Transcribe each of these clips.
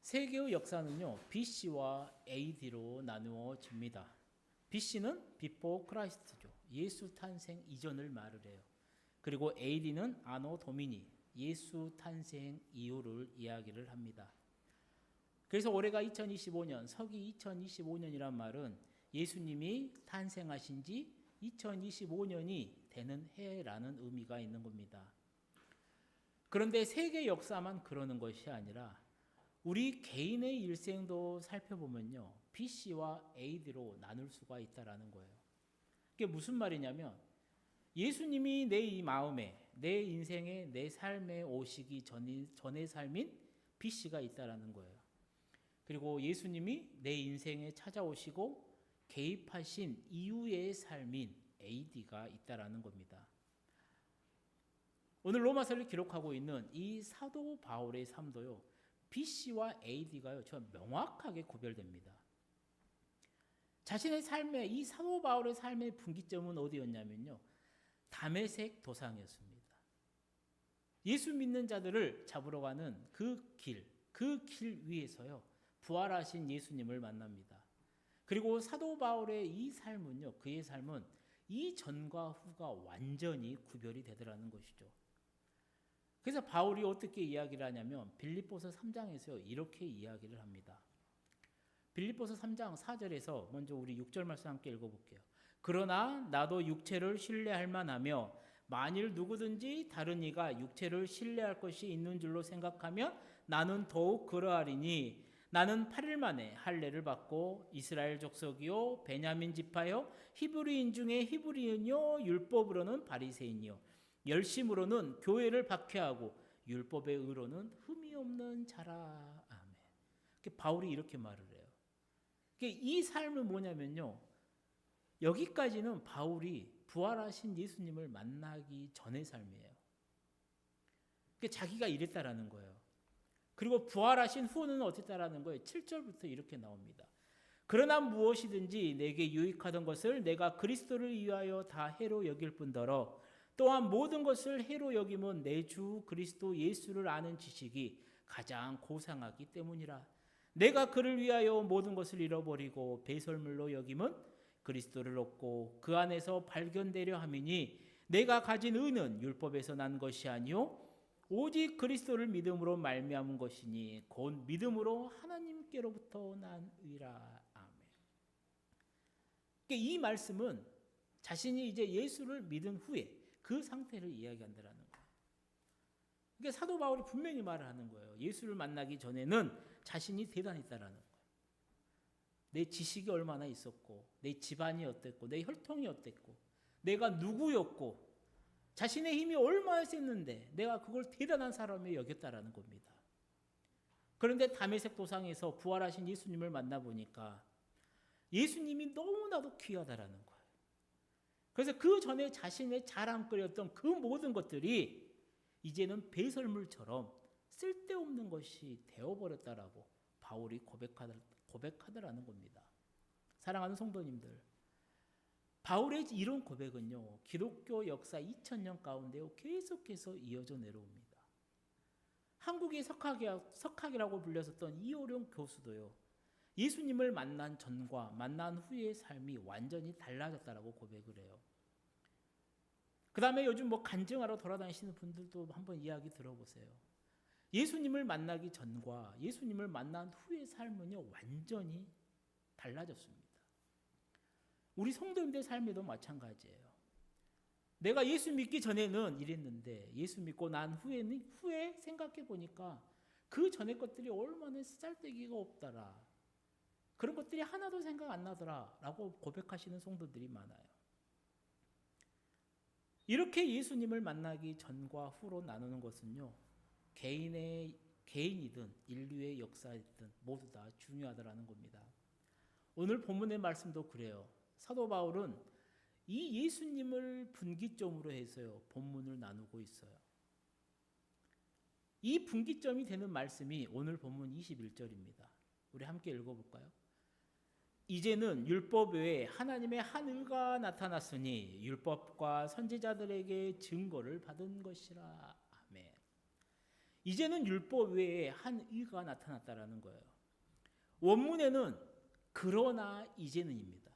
세계의 역사는요, BC와 AD로 나누어집니다. BC는 Before Christ죠. 예수 탄생 이전을 말을 해요. 그리고 AD는 아노 도미니, 예수 탄생 이후를 이야기를 합니다. 그래서 올해가 2025년, 서기 2025년이란 말은 예수님이 탄생하신 지 2025년이 되는 해라는 의미가 있는 겁니다. 그런데 세계 역사만 그러는 것이 아니라 우리 개인의 일생도 살펴보면요, BC와 AD로 나눌 수가 있다라는 거예요. 그게 무슨 말이냐면 예수님이 내 이 마음에, 내 인생에, 내 삶에 오시기 전의 삶인 BC가 있다라는 거예요. 그리고 예수님이 내 인생에 찾아오시고 개입하신 이후의 삶인 AD가 있다라는 겁니다. 오늘 로마서를 기록하고 있는 이 사도 바울의 삶도요, BC와 AD가요, 저 명확하게 구별됩니다. 자신의 삶의, 이 사도 바울의 삶의 분기점은 어디였냐면요, 다메섹 도상이었습니다. 예수 믿는 자들을 잡으러 가는 그 길 위에서요, 부활하신 예수님을 만납니다. 그리고 사도 바울의 이 삶은요, 그의 삶은 이전과 후가 완전히 구별이 되더라는 것이죠. 그래서 바울이 어떻게 이야기를 하냐면 빌립보서 3장에서 이렇게 이야기를 합니다. 빌립보서 3장 4절에서 먼저 우리 6절 말씀 함께 읽어볼게요. 그러나 나도 육체를 신뢰할 만하며 만일 누구든지 다른 이가 육체를 신뢰할 것이 있는 줄로 생각하면 나는 더욱 그러하리니 나는 8일 만에 할례를 받고 이스라엘 족속이요 베냐민 지파요 히브리인 중에 히브리인요 율법으로는 바리새인이요 열심으로는 교회를 박해하고 율법의 의로는 흠이 없는 자라. 아멘. 바울이 이렇게 말을 해요. 이 삶은 뭐냐면요, 여기까지는 바울이 부활하신 예수님을 만나기 전의 삶이에요. 자기가 이랬다라는 거예요. 그리고 부활하신 후는 어땠다라는 거예요. 7절부터 이렇게 나옵니다. 그러나 무엇이든지 내게 유익하던 것을 내가 그리스도를 위하여 다 해로 여길 뿐더러 또한 모든 것을 해로 여김은 내 주 그리스도 예수를 아는 지식이 가장 고상하기 때문이라. 내가 그를 위하여 모든 것을 잃어버리고 배설물로 여김은 그리스도를 얻고 그 안에서 발견되려 함이니 내가 가진 의는 율법에서 난 것이 아니요 오직 그리스도를 믿음으로 말미암은 것이니 곧 믿음으로 하나님께로부터 난 의라. 아멘. 이 말씀은 자신이 이제 예수를 믿은 후에 그 상태를 이야기한다는 거예요. 그러니까 사도 바울이 분명히 말을 하는 거예요. 예수를 만나기 전에는 자신이 대단했다라는 거예요. 내 지식이 얼마나 있었고, 내 집안이 어땠고, 내 혈통이 어땠고, 내가 누구였고, 자신의 힘이 얼마나 셌는데 내가 그걸 대단한 사람이 여겼다라는 겁니다. 그런데 다메섹 도상에서 부활하신 예수님을 만나보니까 예수님이 너무나도 귀하다라는 거예요. 그래서 그 전에 자신의 자랑거리였던 그 모든 것들이 이제는 배설물처럼 쓸데없는 것이 되어버렸다라고 바울이 고백하더라는 겁니다. 사랑하는 성도님들, 바울의 이런 고백은요, 기독교 역사 2000년 가운데요 계속해서 이어져 내려옵니다. 한국의 석학이라고 불렸었던 이호룡 교수도요, 예수님을 만난 전과 만난 후의 삶이 완전히 달라졌다라고 고백을 해요. 그 다음에 요즘 간증하러 돌아다니시는 분들도 한번 이야기 들어보세요. 예수님을 만나기 전과 예수님을 만난 후의 삶은요 완전히 달라졌습니다. 우리 성도님들 삶에도 마찬가지예요. 내가 예수 믿기 전에는 이랬는데 예수 믿고 난 후에 생각해 보니까 그 전의 것들이 얼마나 쓰잘데기가 없더라. 그런 것들이 하나도 생각 안 나더라 라고 고백하시는 성도들이 많아요. 이렇게 예수님을 만나기 전과 후로 나누는 것은요, 개인이든 인류의 역사이든 모두 다 중요하다라는 겁니다. 오늘 본문의 말씀도 그래요. 사도 바울은 이 예수님을 분기점으로 해서요 본문을 나누고 있어요. 이 분기점이 되는 말씀이 오늘 본문 21절입니다. 우리 함께 읽어볼까요? 이제는 율법 외에 하나님의 한 의가 나타났으니 율법과 선지자들에게 증거를 받은 것이라. 아멘. 이제는 율법 외에 한 의가 나타났다라는 거예요. 원문에는 그러나 이제는입니다.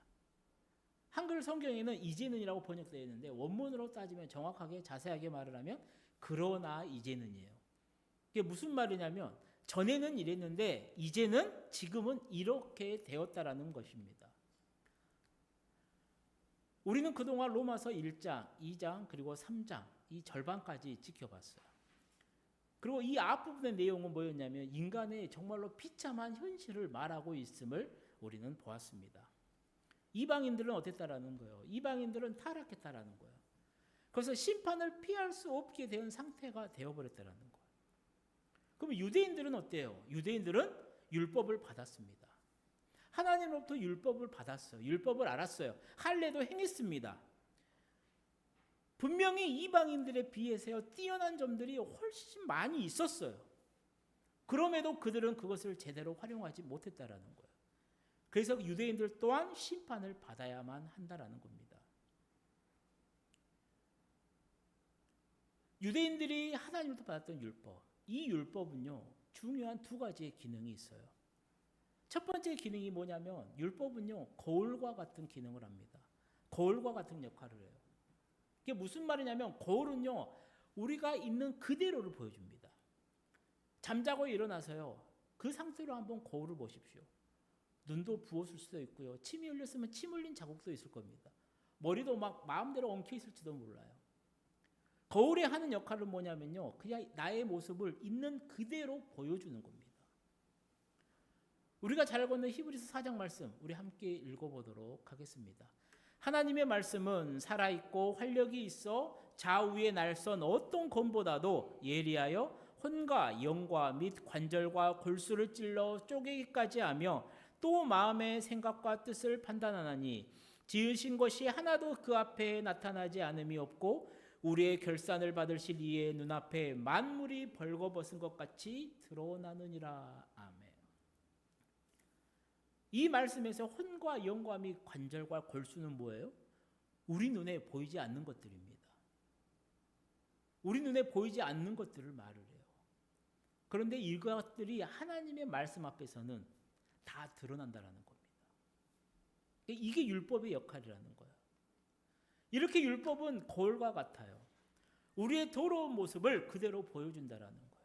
한글 성경에는 이제는이라고 번역되어 있는데 원문으로 따지면 정확하게 자세하게 말을 하면 그러나 이제는이에요. 이게 무슨 말이냐면 전에는 이랬는데 이제는 지금은 이렇게 되었다라는 것입니다. 우리는 그동안 로마서 1장, 2장 그리고 3장 이 절반까지 지켜봤어요. 그리고 이 앞부분의 내용은 뭐였냐면 인간의 정말로 비참한 현실을 말하고 있음을 우리는 보았습니다. 이방인들은 어땠다라는 거예요? 이방인들은 타락했다라는 거예요. 그래서 심판을 피할 수 없게 된 상태가 되어버렸다라는 거예요. 그럼 유대인들은 어때요? 유대인들은 율법을 받았습니다. 하나님으로부터 율법을 받았어요. 율법을 알았어요. 할례도 행했습니다. 분명히 이방인들에 비해서 뛰어난 점들이 훨씬 많이 있었어요. 그럼에도 그들은 그것을 제대로 활용하지 못했다라는 거예요. 그래서 유대인들 또한 심판을 받아야만 한다라는 겁니다. 유대인들이 하나님으로부터 받았던 율법, 이 율법은요 중요한 두 가지의 기능이 있어요. 첫 번째 기능이 뭐냐면 율법은요 거울과 같은 기능을 합니다. 거울과 같은 역할을 해요. 이게 무슨 말이냐면 거울은요 우리가 있는 그대로를 보여줍니다. 잠자고 일어나서요 그 상태로 한번 거울을 보십시오. 눈도 부었을 수도 있고요. 침이 흘렸으면 침 흘린 자국도 있을 겁니다. 머리도 막 마음대로 엉켜 있을지도 몰라요. 거울이 하는 역할은 뭐냐면요 그냥 나의 모습을 있는 그대로 보여주는 겁니다. 우리가 잘 알고 있는 히브리서 4장 말씀 우리 함께 읽어보도록 하겠습니다. 하나님의 말씀은 살아있고 활력이 있어 좌우에 날선 어떤 검보다도 예리하여 혼과 영과 및 관절과 골수를 찔러 쪼개기까지 하며 또 마음의 생각과 뜻을 판단하나니 지으신 것이 하나도 그 앞에 나타나지 않음이 없고 우리의 결산을 받으실 이의 눈앞에 만물이 벌거벗은 것 같이 드러나느니라. 아멘. 이 말씀에서 혼과 영과 및 관절과 골수는 뭐예요? 우리 눈에 보이지 않는 것들입니다. 우리 눈에 보이지 않는 것들을 말을 해요. 그런데 이것들이 하나님의 말씀 앞에서는 다 드러난다는 겁니다. 이게 율법의 역할이라는 거예요. 이렇게 율법은 거울과 같아요. 우리의 더러운 모습을 그대로 보여준다는 거예요.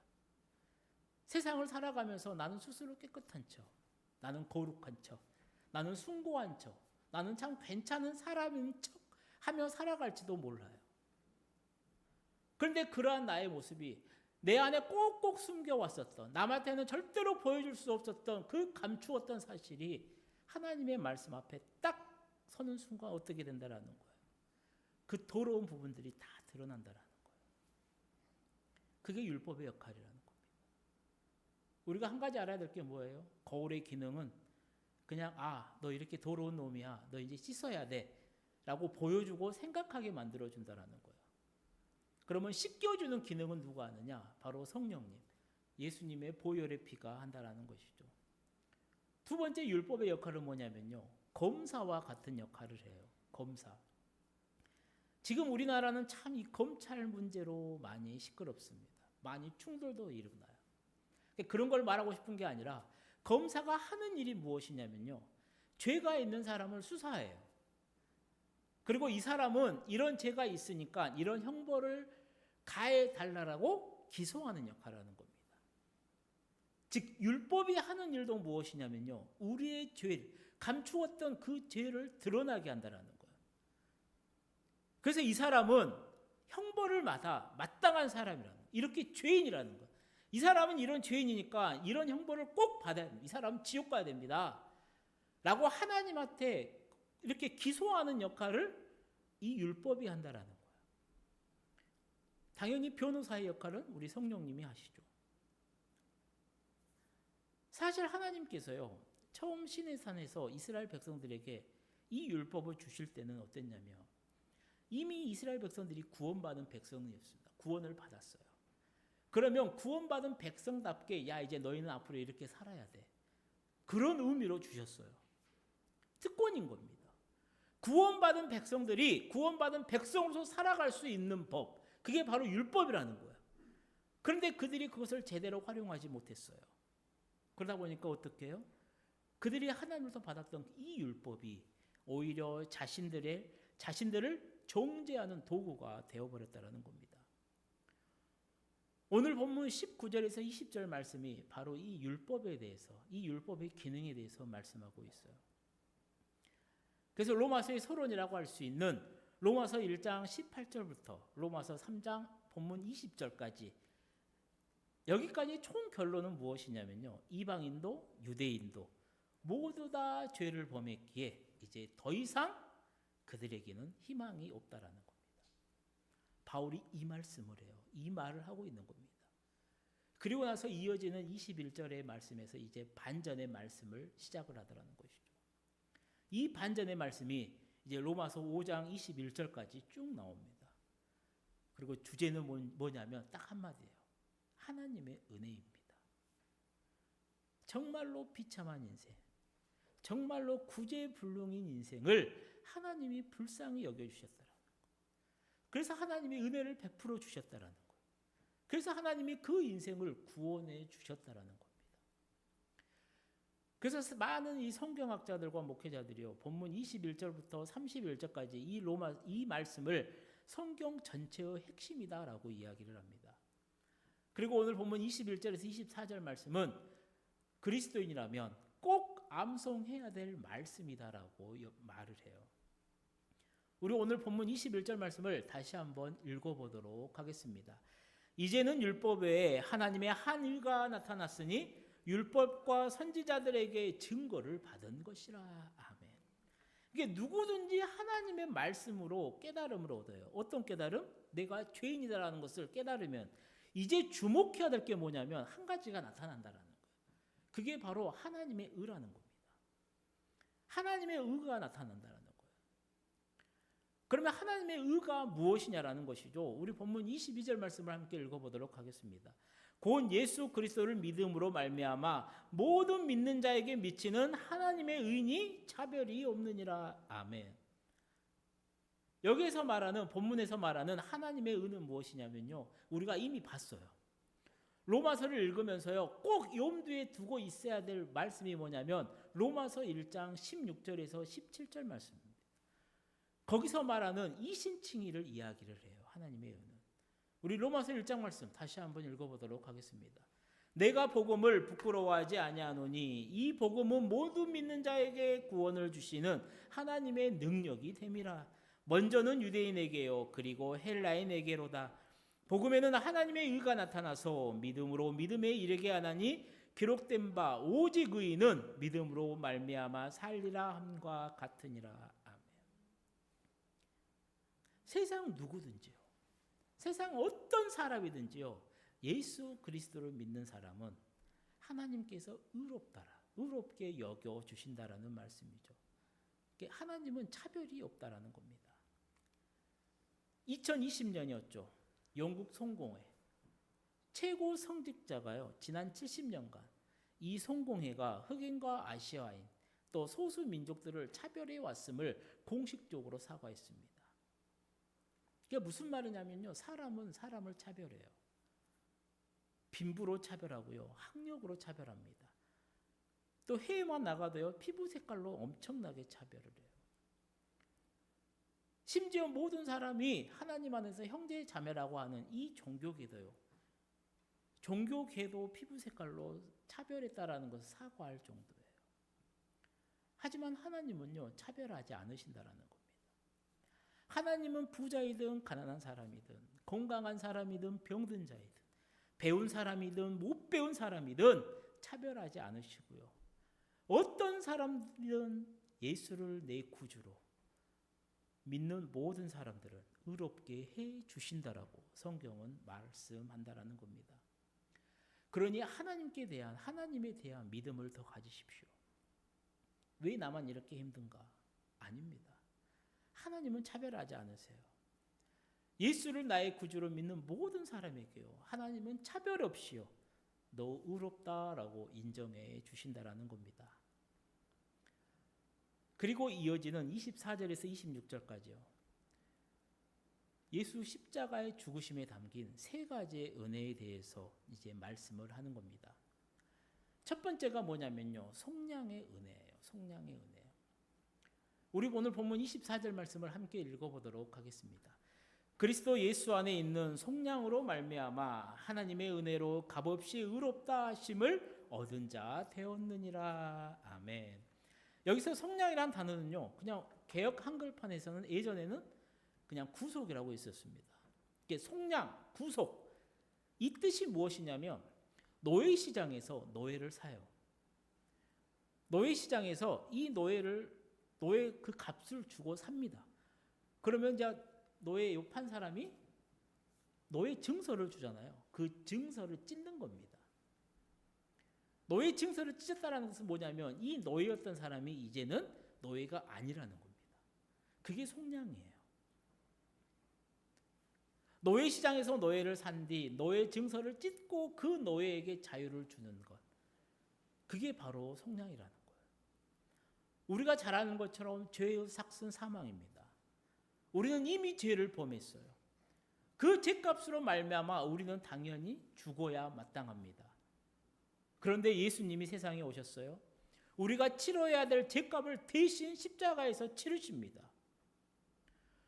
세상을 살아가면서 나는 스스로 깨끗한 척, 나는 거룩한 척, 나는 숭고한 척, 나는 참 괜찮은 사람인 척 하며 살아갈지도 몰라요. 그런데 그러한 나의 모습이 내 안에 꼭꼭 숨겨왔었던 남한테는 절대로 보여줄 수 없었던 그 감추었던 사실이 하나님의 말씀 앞에 딱 서는 순간 어떻게 된다라는 거예요. 그 더러운 부분들이 다 드러난다라는 거예요. 그게 율법의 역할이라는 겁니다. 우리가 한 가지 알아야 될 게 뭐예요? 거울의 기능은 그냥 너 이렇게 더러운 놈이야. 너 이제 씻어야 돼. 라고 보여주고 생각하게 만들어준다라는 거예요. 그러면 씻겨주는 기능은 누가 하느냐? 바로 성령님, 예수님의 보혈의 피가 한다라는 것이죠. 두 번째 율법의 역할은 뭐냐면요. 검사와 같은 역할을 해요. 검사. 지금 우리나라는 참 이 검찰 문제로 많이 시끄럽습니다. 많이 충돌도 일어나요. 그런 걸 말하고 싶은 게 아니라 검사가 하는 일이 무엇이냐면요. 죄가 있는 사람을 수사해요. 그리고 이 사람은 이런 죄가 있으니까 이런 형벌을 가해달라고 기소하는 역할을 하는 겁니다. 즉 율법이 하는 일도 무엇이냐면요. 우리의 죄, 감추었던 그 죄를 드러나게 한다는 거예요. 그래서 이 사람은 형벌을 마땅한 사람이라는 거예요. 이렇게 죄인이라는 거예요. 이 사람은 이런 죄인이니까 이런 형벌을 꼭 받아야 됩니다. 이 사람은 지옥 가야 됩니다. 라고 하나님한테 이렇게 기소하는 역할을 이 율법이 한다라는 거예요. 당연히 변호사의 역할은 우리 성령님이 하시죠. 사실 하나님께서요. 처음 시내산에서 이스라엘 백성들에게 이 율법을 주실 때는 어땠냐면 이미 이스라엘 백성들이 구원받은 백성이었습니다. 구원을 받았어요. 그러면 구원받은 백성답게 이제 너희는 앞으로 이렇게 살아야 돼. 그런 의미로 주셨어요. 특권인 겁니다. 구원받은 백성들이 구원받은 백성으로서 살아갈 수 있는 법, 그게 바로 율법이라는 거예요. 그런데 그들이 그것을 제대로 활용하지 못했어요. 그러다 보니까 어떻게 해요? 그들이 하나님으로부터 받았던 이 율법이 오히려 자신들을 정죄하는 도구가 되어버렸다는 겁니다. 오늘 본문 19절에서 20절 말씀이 바로 이 율법에 대해서, 이 율법의 기능에 대해서 말씀하고 있어요. 그래서 로마서의 서론이라고 할 수 있는 로마서 1장 18절부터 로마서 3장 본문 20절까지, 여기까지 총 결론은 무엇이냐면요, 이방인도 유대인도 모두 다 죄를 범했기에 이제 더 이상 그들에게는 희망이 없다라는 겁니다. 바울이 이 말씀을 해요. 이 말을 하고 있는 겁니다. 그리고 나서 이어지는 21절의 말씀에서 이제 반전의 말씀을 시작을 하더라는 것이죠. 이 반전의 말씀이 이제 로마서 5장 21절까지 쭉 나옵니다. 그리고 주제는 뭐냐면 딱 한마디예요. 하나님의 은혜입니다. 정말로 비참한 인생, 정말로 구제불능인 인생을 하나님이 불쌍히 여겨주셨다라는 거예요. 그래서 하나님이 은혜를 베풀어 주셨다라는 거예요. 그래서 하나님이 그 인생을 구원해 주셨다라는 겁니다. 그래서 많은 이 성경학자들과 목회자들이요, 본문 21절부터 31절까지 이 말씀을 성경 전체의 핵심이다라고 이야기를 합니다. 그리고 오늘 본문 21절에서 24절 말씀은 그리스도인이라면 꼭 암송해야 될 말씀이다라고 말을 해요. 우리 오늘 본문 21절 말씀을 다시 한번 읽어보도록 하겠습니다. 이제는 율법 외에 하나님의 한 일가 나타났으니 율법과 선지자들에게 증거를 받은 것이라. 아멘. 이게 누구든지 하나님의 말씀으로 깨달음을 얻어요. 어떤 깨달음? 내가 죄인이다라는 것을 깨달으면 이제 주목해야 될 게 뭐냐면 한 가지가 나타난다라는 거예요. 그게 바로 하나님의 의라는 겁니다. 하나님의 의가 나타난다는 거예요. 그러면 하나님의 의가 무엇이냐라는 것이죠. 우리 본문 22절 말씀을 함께 읽어보도록 하겠습니다. 곧 예수 그리스도를 믿음으로 말미암아 모든 믿는 자에게 미치는 하나님의 의니 차별이 없느니라. 아멘. 여기에서 말하는, 본문에서 말하는 하나님의 의는 무엇이냐면요, 우리가 이미 봤어요. 로마서를 읽으면서요, 꼭 염두에 두고 있어야 될 말씀이 뭐냐면 로마서 1장 16절에서 17절 말씀입니다. 거기서 말하는 이신칭의를 이야기를 해요. 하나님의 의는. 우리 로마서 1장 말씀 다시 한번 읽어보도록 하겠습니다. 내가 복음을 부끄러워하지 아니하노니 이 복음은 모두 믿는 자에게 구원을 주시는 하나님의 능력이 됨이라. 먼저는 유대인에게요, 그리고 헬라인에게로다. 복음에는 하나님의 의가 나타나서 믿음으로 믿음에 이르게 하나니 기록된 바 오직 의인은 믿음으로 말미암아 살리라 함과 같으니라. 아멘. 세상 누구든지요, 세상 어떤 사람이든지요, 예수 그리스도를 믿는 사람은 하나님께서 의롭게 여겨 주신다라는 말씀이죠. 하나님은 차별이 없다라는 겁니다. 2020년이었죠. 영국 성공회 최고 성직자가요, 지난 70년간 이 성공회가 흑인과 아시아인 또 소수 민족들을 차별해 왔음을 공식적으로 사과했습니다. 이게 무슨 말이냐면요, 사람은 사람을 차별해요. 빈부로 차별하고요, 학력으로 차별합니다. 또 해외만 나가도요, 피부 색깔로 엄청나게 차별을 해요. 심지어 모든 사람이 하나님 안에서 형제 자매라고 하는 이 종교계도요, 종교계도 피부 색깔로 차별했다라는 것을 사과할 정도예요. 하지만 하나님은요, 차별하지 않으신다라는 겁니다. 하나님은 부자이든 가난한 사람이든 건강한 사람이든 병든 자이든 배운 사람이든 못 배운 사람이든 차별하지 않으시고요, 어떤 사람들은 예수를 내 구주로 믿는 모든 사람들을 의롭게 해 주신다라고 성경은 말씀한다라는 겁니다. 그러니 하나님에 대한 믿음을 더 가지십시오. 왜 나만 이렇게 힘든가? 아닙니다. 하나님은 차별하지 않으세요. 예수를 나의 구주로 믿는 모든 사람에게요, 하나님은 차별 없이요, 너 의롭다라고 인정해 주신다라는 겁니다. 그리고 이어지는 24절에서 26절까지요. 예수 십자가의 죽으심에 담긴 세 가지의 은혜에 대해서 이제 말씀을 하는 겁니다. 첫 번째가 뭐냐면요, 속량의 은혜예요. 속량의 은혜. 우리 오늘 본문 24절 말씀을 함께 읽어보도록 하겠습니다. 그리스도 예수 안에 있는 속량으로 말미암아 하나님의 은혜로 값없이 의롭다 하심을 얻은 자 되었느니라. 아멘. 여기서 속량이라는 단어는요, 그냥 개역 한글판에서는 예전에는 그냥 구속이라고 있었습니다. 이게 속량, 구속, 이 뜻이 무엇이냐면 노예 시장에서 노예를 사요. 노예 시장에서 이 노예 그 값을 주고 삽니다. 그러면 이제 노예 판 사람이 노예 증서를 주잖아요. 그 증서를 찢는 겁니다. 노예 증서를 찢었다는 것은 뭐냐면 이 노예였던 사람이 이제는 노예가 아니라는 겁니다. 그게 속량이에요. 노예 시장에서 노예를 산 뒤 노예 증서를 찢고 그 노예에게 자유를 주는 것, 그게 바로 속량이라는 거예요. 우리가 잘 아는 것처럼 죄의 삭은 사망입니다. 우리는 이미 죄를 범했어요. 그 죄값으로 말미암아 우리는 당연히 죽어야 마땅합니다. 그런데 예수님이 세상에 오셨어요. 우리가 치러야 될 죄값을 대신 십자가에서 치르십니다.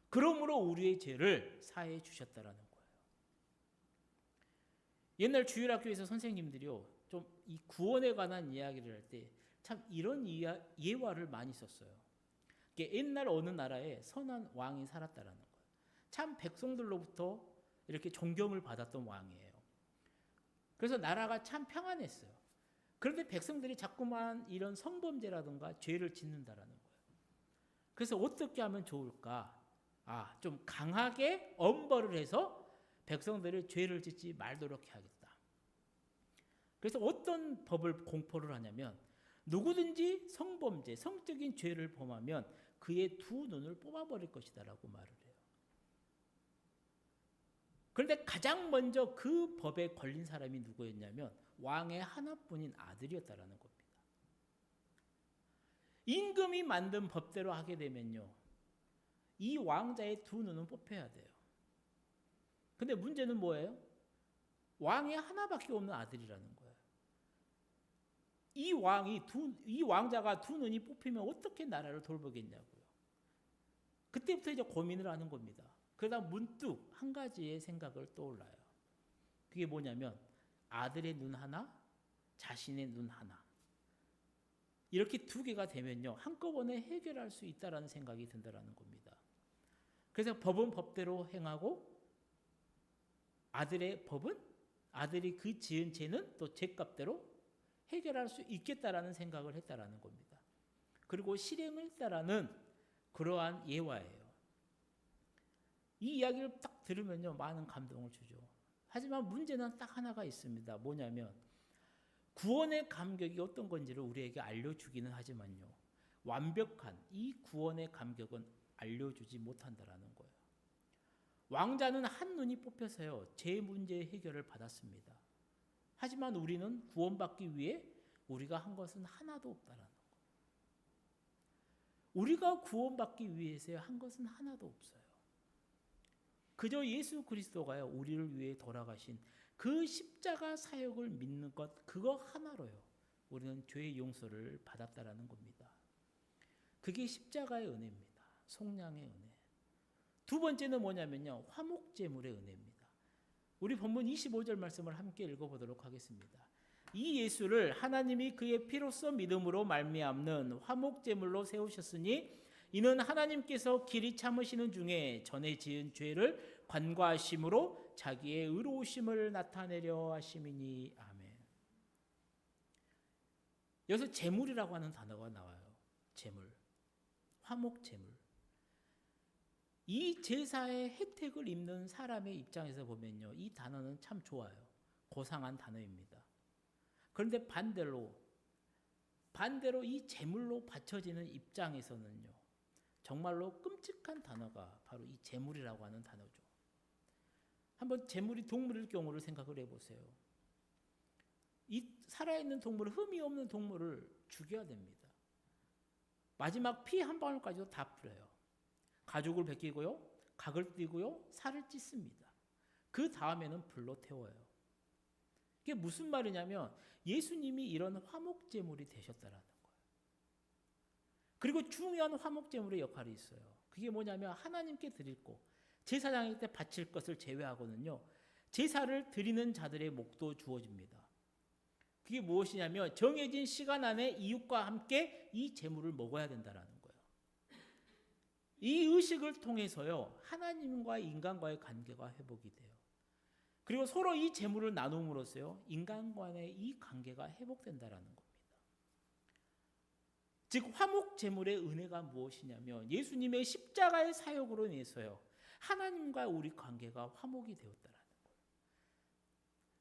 그러므로 우리의 죄를 사해 주셨다라는 거예요. 옛날 주일학교에서 선생님들이요, 좀 이 구원에 관한 이야기를 할 때 참 이런 예화를 많이 썼어요. 옛날 어느 나라에 선한 왕이 살았다라는 거예요. 참 백성들로부터 이렇게 존경을 받았던 왕이에요. 그래서 나라가 참 평안했어요. 그런데 백성들이 자꾸만 이런 성범죄라든가 죄를 짓는다라는 거예요. 그래서 어떻게 하면 좋을까? 좀 강하게 엄벌을 해서 백성들이 죄를 짓지 말도록 해야겠다. 그래서 어떤 법을 공포를 하냐면 누구든지 성범죄, 성적인 죄를 범하면 그의 두 눈을 뽑아버릴 것이다라고 말을 해요. 그런데 가장 먼저 그 법에 걸린 사람이 누구였냐면 왕의 하나뿐인 아들이었다라는 겁니다. 임금이 만든 법대로 하게 되면요, 이 왕자의 두 눈은 뽑혀야 돼요. 근데 문제는 뭐예요? 왕이 하나밖에 없는 아들이라는 거예요. 이 왕자가 두 눈이 뽑히면 어떻게 나라를 돌보겠냐고요. 그때부터 이제 고민을 하는 겁니다. 그러다 문득 한 가지의 생각을 떠올라요. 그게 뭐냐면 아들의 눈 하나, 자신의 눈 하나. 이렇게 두 개가 되면요, 한꺼번에 해결할 수 있다라는 생각이 든다라는 겁니다. 그래서 법은 법대로 행하고 아들의 법은 아들이 그 지은 죄는 또 죄값대로 해결할 수 있겠다라는 생각을 했다라는 겁니다. 그리고 실행을 했다라는 그러한 예화예요. 이 이야기를 딱 들으면요, 많은 감동을 주죠. 하지만 문제는 딱 하나가 있습니다. 뭐냐면 구원의 감격이 어떤 건지를 우리에게 알려주기는 하지만요, 완벽한 이 구원의 감격은 알려주지 못한다라는 거예요. 왕자는 한 눈이 뽑혀서요, 죄 문제 해결을 받았습니다. 하지만 우리는 구원받기 위해 우리가 한 것은 하나도 없다라는 거예요. 우리가 구원받기 위해서 한 것은 하나도 없어요. 그저 예수 그리스도가요, 우리를 위해 돌아가신 그 십자가 사역을 믿는 것, 그거 하나로요, 우리는 죄의 용서를 받았다라는 겁니다. 그게 십자가의 은혜입니다. 속량의 은혜. 두 번째는 뭐냐면요, 화목제물의 은혜입니다. 우리 본문 25절 말씀을 함께 읽어보도록 하겠습니다. 이 예수를 하나님이 그의 피로써 믿음으로 말미암는 화목제물로 세우셨으니 이는 하나님께서 길이 참으시는 중에 전에 지은 죄를 관과하심으로 자기의 의로우심을 나타내려 하심이니. 아멘. 여기서 제물이라고 하는 단어가 나와요. 제물, 화목제물. 이 제사의 혜택을 입는 사람의 입장에서 보면요, 이 단어는 참 좋아요. 고상한 단어입니다. 그런데 반대로 이 제물로 바쳐지는 입장에서는요, 정말로 끔찍한 단어가 바로 이 제물이라고 하는 단어죠. 한번 제물이 동물일 경우를 생각을 해보세요. 이 살아있는 동물, 흠이 없는 동물을 죽여야 됩니다. 마지막 피 한 방울까지도 다 뿌려요. 가죽을 벗기고요, 박을 띄고요, 살을 찢습니다. 그 다음에는 불로 태워요. 이게 무슨 말이냐면 예수님이 이런 화목제물이 되셨다라는 거예요. 그리고 중요한 화목제물의 역할이 있어요. 그게 뭐냐면 하나님께 드릴 거, 제사장일 때 바칠 것을 제외하고는요, 제사를 드리는 자들의 목도 주어집니다. 그게 무엇이냐면 정해진 시간 안에 이웃과 함께 이 제물을 먹어야 된다라는 거예요. 이 의식을 통해서요, 하나님과 인간과의 관계가 회복이 돼요. 그리고 서로 이 제물을 나눔으로써요, 인간 간의 이 관계가 회복된다라는 겁니다. 즉 화목 제물의 은혜가 무엇이냐면 예수님의 십자가의 사역으로 인해서요, 하나님과 우리 관계가 화목이 되었다라는 거예요.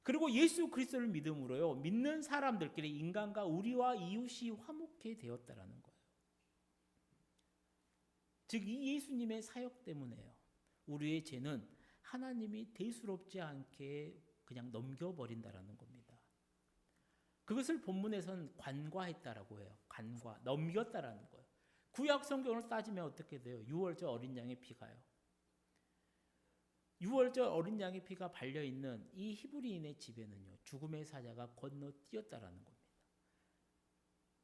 그리고 예수 그리스도를 믿음으로요, 믿는 사람들끼리 인간과 우리와 이웃이 화목해 되었다라는 거예요. 즉 이 예수님의 사역 때문에요, 우리의 죄는 하나님이 대수롭지 않게 그냥 넘겨버린다라는 겁니다. 그것을 본문에서는 관과했다라고 해요. 관과, 넘겼다라는 거예요. 구약 성경을 따지면 어떻게 돼요? 유월절 어린 양의 피가요, 유월절 어린 양의 피가 발려있는 이 히브리인의 집에는요, 죽음의 사자가 건너뛰었다라는 겁니다.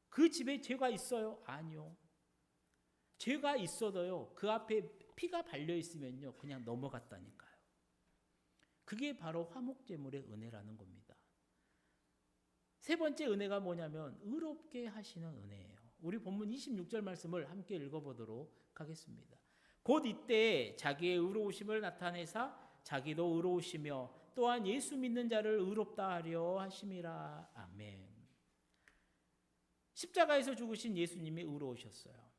그 집에 죄가 있어요? 아니요. 죄가 있어도요, 그 앞에 피가 발려있으면요, 그냥 넘어갔다니까요. 그게 바로 화목제물의 은혜라는 겁니다. 세 번째 은혜가 뭐냐면 의롭게 하시는 은혜예요. 우리 본문 26절 말씀을 함께 읽어보도록 하겠습니다. 곧 이때 자기의 의로우심을 나타내사 자기도 의로우시며 또한 예수 믿는 자를 의롭다 하려 하심이라. 아멘. 십자가에서 죽으신 예수님이 의로우셨어요.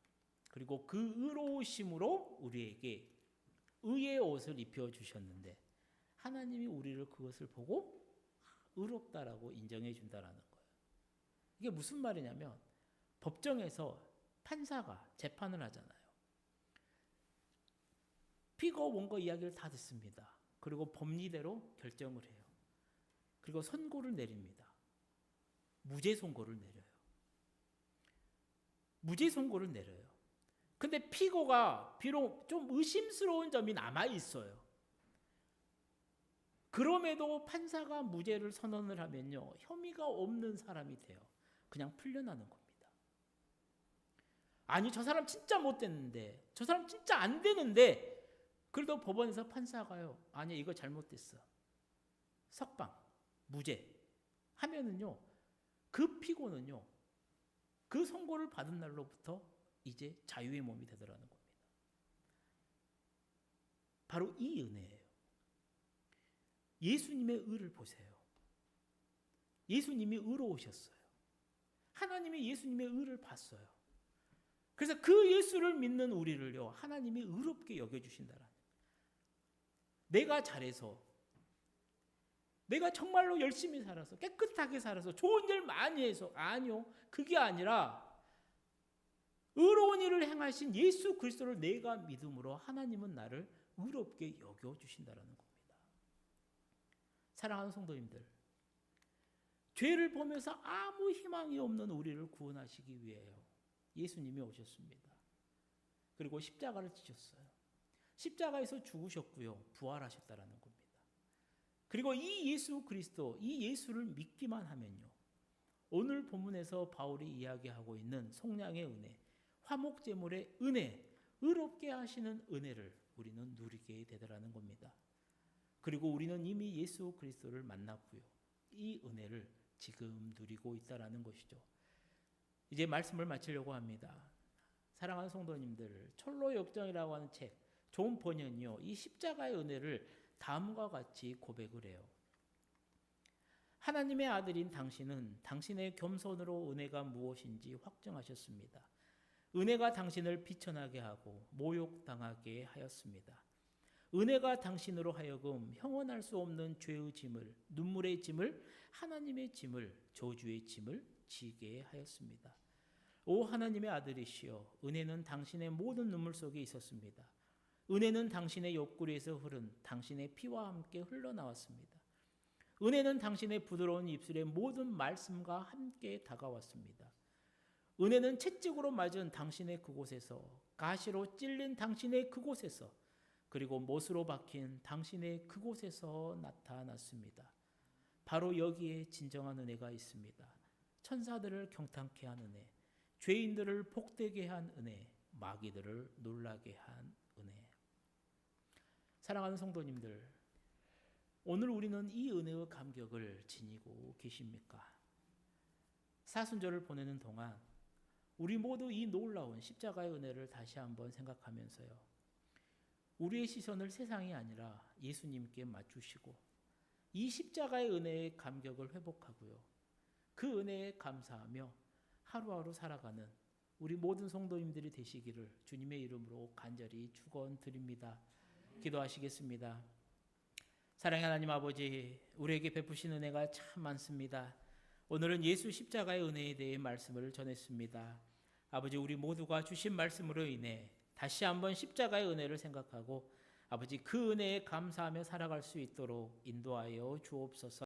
그리고 그 의로우심으로 우리에게 의의 옷을 입혀주셨는데 하나님이 우리를 그것을 보고 의롭다라고 인정해 준다라는 거예요. 이게 무슨 말이냐면 법정에서 판사가 재판을 하잖아요. 피고 원고 이야기를 다 듣습니다. 그리고 법리대로 결정을 해요. 그리고 선고를 내립니다. 무죄 선고를 내려요. 무죄 선고를 내려요. 근데 피고가 비록 좀 의심스러운 점이 남아 있어요. 그럼에도 판사가 무죄를 선언을 하면요, 혐의가 없는 사람이 돼요. 그냥 풀려나는 겁니다. 아니 저 사람 진짜 못됐는데, 저 사람 진짜 안 되는데, 그래도 법원에서 판사가요, 아니 이거 잘못됐어, 석방, 무죄 하면은요, 그 피고는요, 그 선고를 받은 날로부터 이제 자유의 몸이 되더라는 겁니다. 바로 이 은혜예요. 예수님의 의를 보세요. 예수님이 의로우셨어요. 하나님이 예수님의 의를 봤어요. 그래서 그 예수를 믿는 우리를요, 하나님이 의롭게 여겨주신다라는 거예요. 내가 잘해서, 내가 정말로 열심히 살아서, 깨끗하게 살아서, 좋은 일 많이 해서, 아니요, 그게 아니라 의로운 일을 행하신 예수 그리스도를 내가 믿음으로 하나님은 나를 의롭게 여겨주신다라는 겁니다. 사랑하는 성도님들, 죄를 보면서 아무 희망이 없는 우리를 구원하시기 위해요, 예수님이 오셨습니다. 그리고 십자가를 지셨어요. 십자가에서 죽으셨고요, 부활하셨다라는 겁니다. 그리고 이 예수 그리스도, 이 예수를 믿기만 하면요, 오늘 본문에서 바울이 이야기하고 있는 속량의 은혜, 화목제물의 은혜, 의롭게 하시는 은혜를 우리는 누리게 되더라는 겁니다. 그리고 우리는 이미 예수 그리스도를 만났고요, 이 은혜를 지금 누리고 있다라는 것이죠. 이제 말씀을 마치려고 합니다. 사랑하는 성도님들, 철로 역정이라고 하는 책, 존 번연이요, 이 십자가의 은혜를 다음과 같이 고백을 해요. 하나님의 아들인 당신은 당신의 겸손으로 은혜가 무엇인지 확정하셨습니다. 은혜가 당신을 비천하게 하고 모욕당하게 하였습니다. 은혜가 당신으로 하여금 형언할 수 없는 죄의 짐을, 눈물의 짐을, 하나님의 짐을, 저주의 짐을 지게 하였습니다. 오 하나님의 아들이시여, 은혜는 당신의 모든 눈물 속에 있었습니다. 은혜는 당신의 옆구리에서 흐른 당신의 피와 함께 흘러나왔습니다. 은혜는 당신의 부드러운 입술의 모든 말씀과 함께 다가왔습니다. 은혜는 채찍으로 맞은 당신의 그곳에서, 가시로 찔린 당신의 그곳에서, 그리고 못으로 박힌 당신의 그곳에서 나타났습니다. 바로 여기에 진정한 은혜가 있습니다. 천사들을 경탄케 한 은혜, 죄인들을 복되게 한 은혜, 마귀들을 놀라게 한 은혜. 사랑하는 성도님들, 오늘 우리는 이 은혜의 감격을 지니고 계십니까? 사순절을 보내는 동안 우리 모두 이 놀라운 십자가의 은혜를 다시 한번 생각하면서요, 우리의 시선을 세상이 아니라 예수님께 맞추시고 이 십자가의 은혜의 감격을 회복하고요, 그 은혜에 감사하며 하루하루 살아가는 우리 모든 성도님들이 되시기를 주님의 이름으로 간절히 축원드립니다. 기도하시겠습니다. 사랑의 하나님 아버지, 우리에게 베푸신 은혜가 참 많습니다. 오늘은 예수 십자가의 은혜에 대해 말씀을 전했습니다. 아버지, 우리 모두가 주신 말씀으로 인해 다시 한번 십자가의 은혜를 생각하고 아버지 그 은혜에 감사하며 살아갈 수 있도록 인도하여 주옵소서.